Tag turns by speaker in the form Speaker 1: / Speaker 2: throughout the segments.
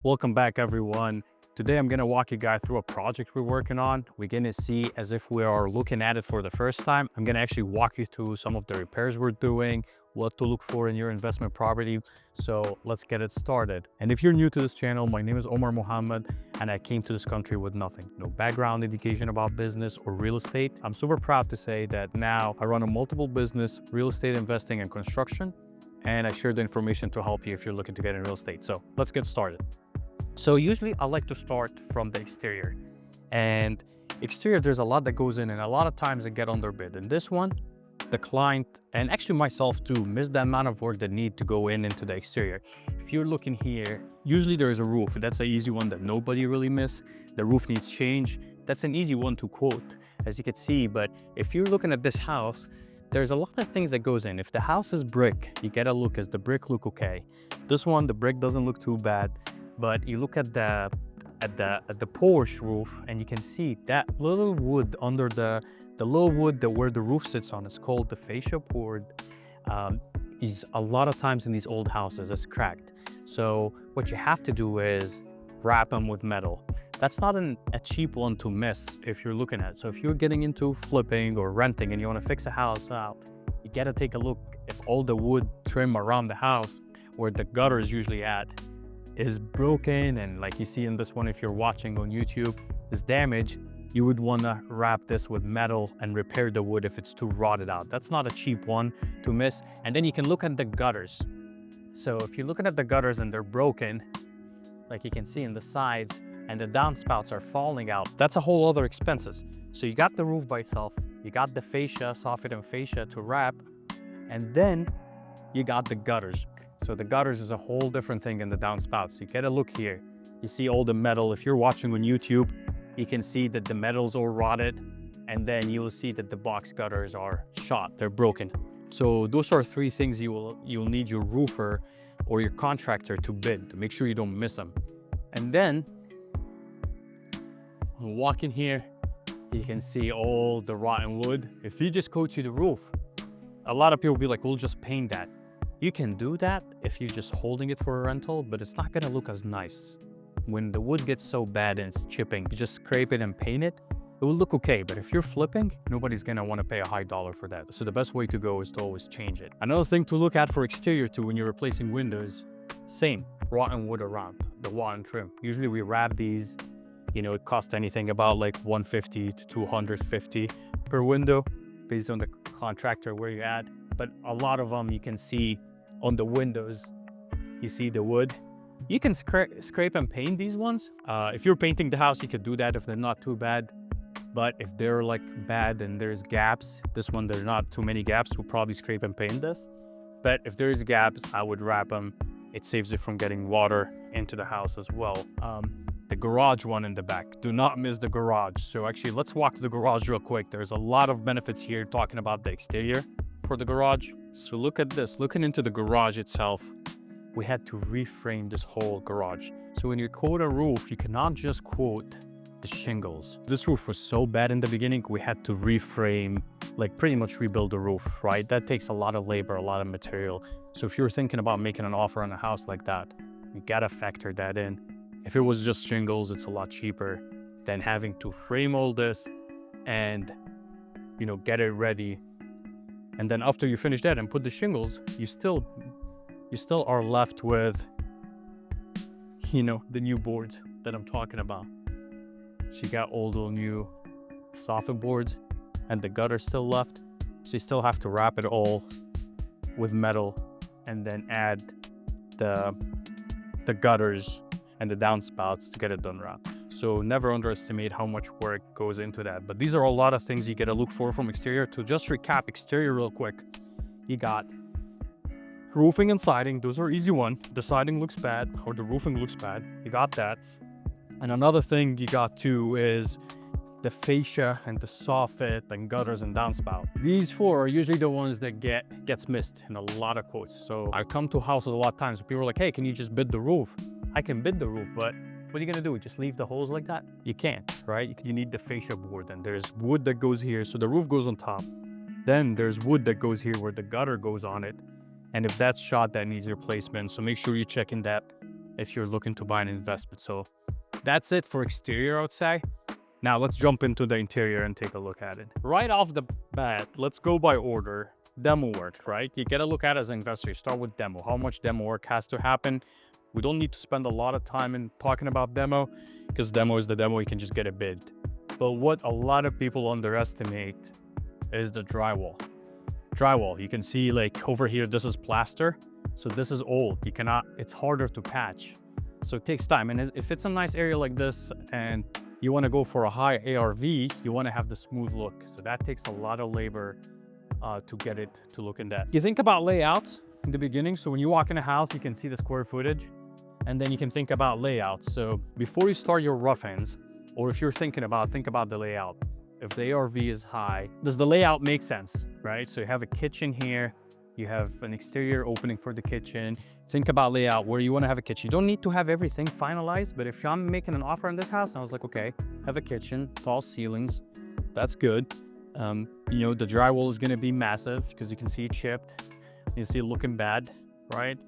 Speaker 1: Welcome back, everyone. Today I'm gonna walk you guys through a project we're working on. We're gonna see as if we are looking at it for the first time. I'm gonna actually walk you through some of the repairs we're doing, what to look for in your investment property. So let's get it started. And if you're new to this channel, my name is Omar Mohammed, and I came to this country with nothing. No background education about business or real estate. I'm super proud to say that now I run a multiple business, real estate investing and construction, and I share the information to help you if you're looking to get in real estate. So let's get started. So usually I like to start from the exterior, and exterior, there's a lot that goes in, and a lot of times I get underbid. And this one, the client, and actually myself too, miss the amount of work that need to go into the exterior. If you're looking here, usually there is a roof. That's an easy one that nobody really miss. The roof needs change. That's an easy one to quote, as you can see. But if you're looking at this house, there's a lot of things that goes in. If the house is brick, you gotta look, as the brick look okay. This one, the brick doesn't look too bad. But you look at the porch roof, and you can see that little wood under the little wood that where the roof sits on. It's called the fascia board. Is a lot of times in these old houses, it's cracked. So what you have to do is wrap them with metal. That's not a cheap one to miss if you're looking at. So if you're getting into flipping or renting and you want to fix a house out, you got to take a look if all the wood trim around the house where the gutter is usually at is broken, and like you see in this one, if you're watching on YouTube, is damaged. You would want to wrap this with metal and repair the wood if it's too rotted out. That's not a cheap one to miss. And then you can look at the gutters. So if you're looking at the gutters and they're broken, like you can see in the sides, and the downspouts are falling out, that's a whole other expenses. So you got the roof by itself, you got the fascia, soffit and fascia to wrap, and then you got the gutters. So the gutters is a whole different thing than the downspouts. You get a look here. You see all the metal. If you're watching on YouTube, you can see that the metal's all rotted, and then you'll see that the box gutters are shot, they're broken. So those are three things you'll need your roofer or your contractor to bid to make sure you don't miss them. And then walk in here, you can see all the rotten wood. If you just coat the roof, a lot of people will be like, we'll just paint that. You can do that if you're just holding it for a rental, but it's not gonna look as nice. When the wood gets so bad and it's chipping, you just scrape it and paint it, it will look okay. But if you're flipping, nobody's gonna wanna pay a high dollar for that. So the best way to go is to always change it. Another thing to look at for exterior too, when you're replacing windows, same, rotten wood around, the rotten trim. Usually we wrap these, it costs anything about like 150 to 250 per window, based on the contractor where you're at. But a lot of them you can see on the windows, you see the wood. You can scrape and paint these ones. If you're painting the house, you could do that if they're not too bad. But if they're like bad and there's gaps, this one, there's not too many gaps, we'll probably scrape and paint this. But if there's gaps, I would wrap them. It saves it from getting water into the house as well. The garage one in the back, do not miss the garage. So actually, let's walk to the garage real quick. There's a lot of benefits here talking about the exterior for the garage. So look at this, looking into the garage itself, we had to reframe this whole garage. So when you quote a roof, you cannot just quote the shingles. This roof was so bad in the beginning, we had to reframe, like pretty much rebuild the roof, right? That takes a lot of labor, a lot of material. So if you're thinking about making an offer on a house like that, you gotta factor that in. If it was just shingles, it's a lot cheaper than having to frame all this and, get it ready. And then after you finish that and put the shingles, you still are left with, the new boards that I'm talking about. She got all the new soffit boards and the gutter still left. So you still have to wrap it all with metal and then add the gutters and the downspouts to get it done wrapped. So never underestimate how much work goes into that. But these are a lot of things you gotta look for from exterior. To just recap exterior real quick, you got roofing and siding. Those are easy one. The siding looks bad or the roofing looks bad. You got that. And another thing you got too is the fascia and the soffit and gutters and downspout. These four are usually the ones that gets missed in a lot of quotes. So I come to houses a lot of times. People are like, hey, can you just bid the roof? I can bid the roof, but what are you gonna do? Just leave the holes like that? You can't, right? You need the fascia board, and there's wood that goes here. So the roof goes on top. Then there's wood that goes here where the gutter goes on it. And if that's shot, that needs replacement. So make sure you're checking that if you're looking to buy an investment. So that's it for exterior, I would say. Now let's jump into the interior and take a look at it. Right off the bat, let's go by order. Demo work, right? You gotta look at it as an investor. You start with demo. How much demo work has to happen? We don't need to spend a lot of time in talking about demo, because demo is the demo, you can just get a bid. But what a lot of people underestimate is the drywall. Drywall, you can see like over here, this is plaster. So this is old, it's harder to patch. So it takes time. And if it's a nice area like this and you wanna go for a high ARV, you wanna have the smooth look. So that takes a lot of labor to get it to look in that. You think about layouts in the beginning. So when you walk in a house, you can see the square footage, and then you can think about layouts. So before you start your rough ends, or if you're think about the layout. If the ARV is high, does the layout make sense, right? So you have a kitchen here, you have an exterior opening for the kitchen. Think about layout where you want to have a kitchen. You don't need to have everything finalized, but if I'm making an offer on this house, I was like, okay, have a kitchen, tall ceilings, that's good. You know, the drywall is going to be massive because you can see it chipped, you see it looking bad, right?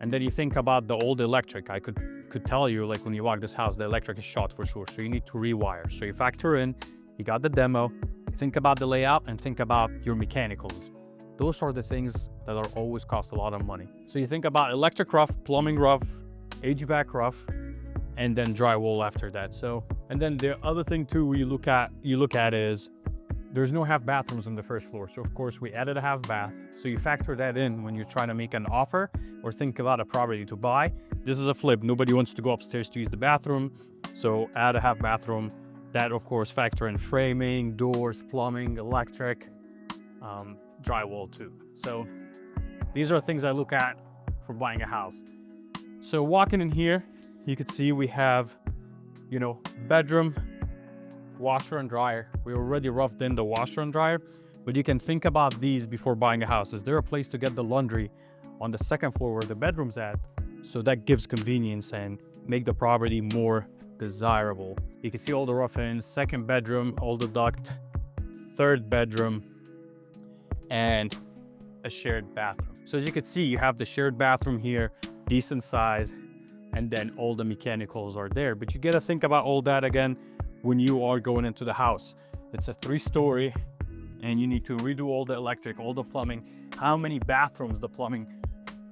Speaker 1: And then you think about the old electric. I could tell you, like, when you walk this house, the electric is short for sure, so you need to rewire. So you factor in, you got the demo, think about the layout, and think about your mechanicals. Those are the things that are always cost a lot of money. So you think about electric rough, plumbing rough, HVAC rough, and then drywall after that. So, and then the other thing too you look at is there's no half bathrooms on the first floor. So of course we added a half bath. So you factor that in when you're trying to make an offer or think about a property to buy. This is a flip. Nobody wants to go upstairs to use the bathroom. So add a half bathroom. That of course factor in framing, doors, plumbing, electric, drywall too. So these are things I look at for buying a house. So walking in here, you can see we have, you know, bedroom, washer and dryer. We already roughed in the washer and dryer, but you can think about these before buying a house. Is there a place to get the laundry on the second floor where the bedroom's at? So that gives convenience and make the property more desirable. You can see all the rough ends, second bedroom, all the duct, third bedroom, and a shared bathroom. So as you can see, you have the shared bathroom here, decent size, and then all the mechanicals are there. But you gotta think about all that again when you are going into the house. It's a 3-story and you need to redo all the electric, all the plumbing. How many bathrooms the plumbing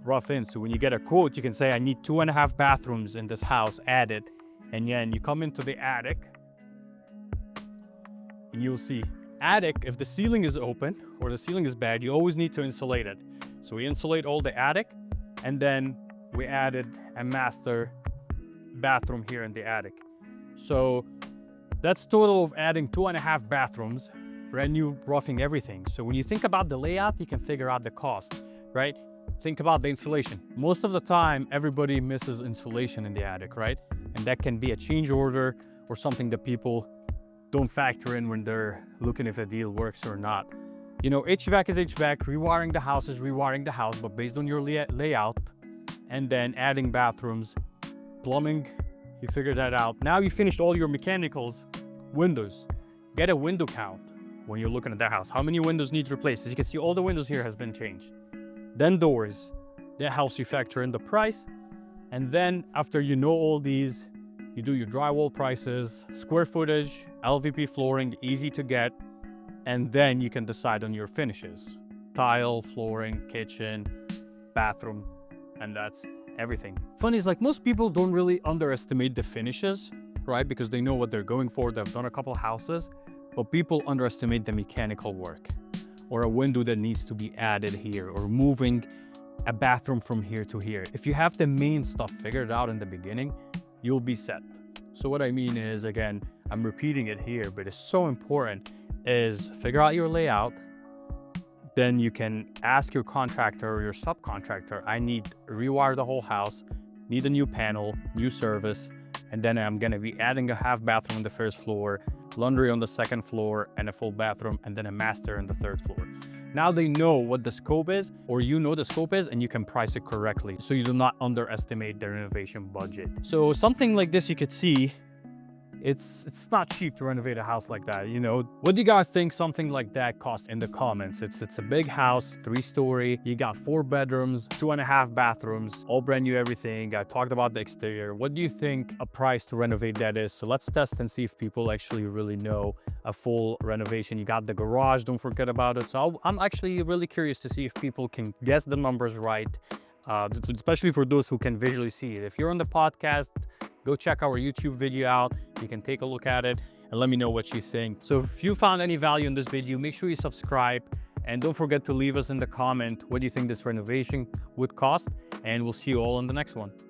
Speaker 1: rough in? So when you get a quote, you can say, I need 2.5 bathrooms in this house added. And then you come into the attic and you'll see attic, if the ceiling is open or the ceiling is bad, you always need to insulate it. So we insulate all the attic, and then we added a master bathroom here in the attic. So that's total of adding 2.5 bathrooms, brand new roughing everything. So when you think about the layout, you can figure out the cost, right? Think about the insulation. Most of the time, everybody misses insulation in the attic, right? And that can be a change order or something that people don't factor in when they're looking if a deal works or not. You know, HVAC is HVAC, rewiring the house is rewiring the house, but based on your layout, and then adding bathrooms, plumbing, you figure that out. Now you finished all your mechanicals. Windows, get a window count when you're looking at the house. How many windows need replaced? As you can see, all the windows here has been changed. Then doors, that helps you factor in the price. And then after you know all these, you do your drywall prices, square footage, LVP flooring, easy to get, and then you can decide on your finishes. Tile, flooring, kitchen, bathroom, and that's everything. Funny is, like, most people don't really underestimate the finishes, right? Because they know what they're going for. They've done a couple houses, but people underestimate the mechanical work, or a window that needs to be added here, or moving a bathroom from here to here. If you have the main stuff figured out in the beginning, you'll be set. So what I mean is, again, I'm repeating it here, but it's so important, is figure out your layout. Then you can ask your contractor or your subcontractor, I need to rewire the whole house, need a new panel, new service, and then I'm gonna be adding a half bathroom on the first floor, laundry on the second floor, and a full bathroom, and then a master on the third floor. Now they know what the scope is, or you know the scope is, and you can price it correctly, so you do not underestimate their renovation budget. So something like this, you could see, it's not cheap to renovate a house like that, you know? What do you guys think something like that costs in the comments? It's a big house, 3-story. You got 4 bedrooms, 2.5 bathrooms, all brand new everything. I talked about the exterior. What do you think a price to renovate that is? So let's test and see if people actually really know a full renovation. You got the garage, don't forget about it. So I'm actually really curious to see if people can guess the numbers right, especially for those who can visually see it. If you're on the podcast, go check our YouTube video out. You can take a look at it and let me know what you think. So if you found any value in this video, make sure you subscribe and don't forget to leave us in the comment what do you think this renovation would cost, and we'll see you all in the next one.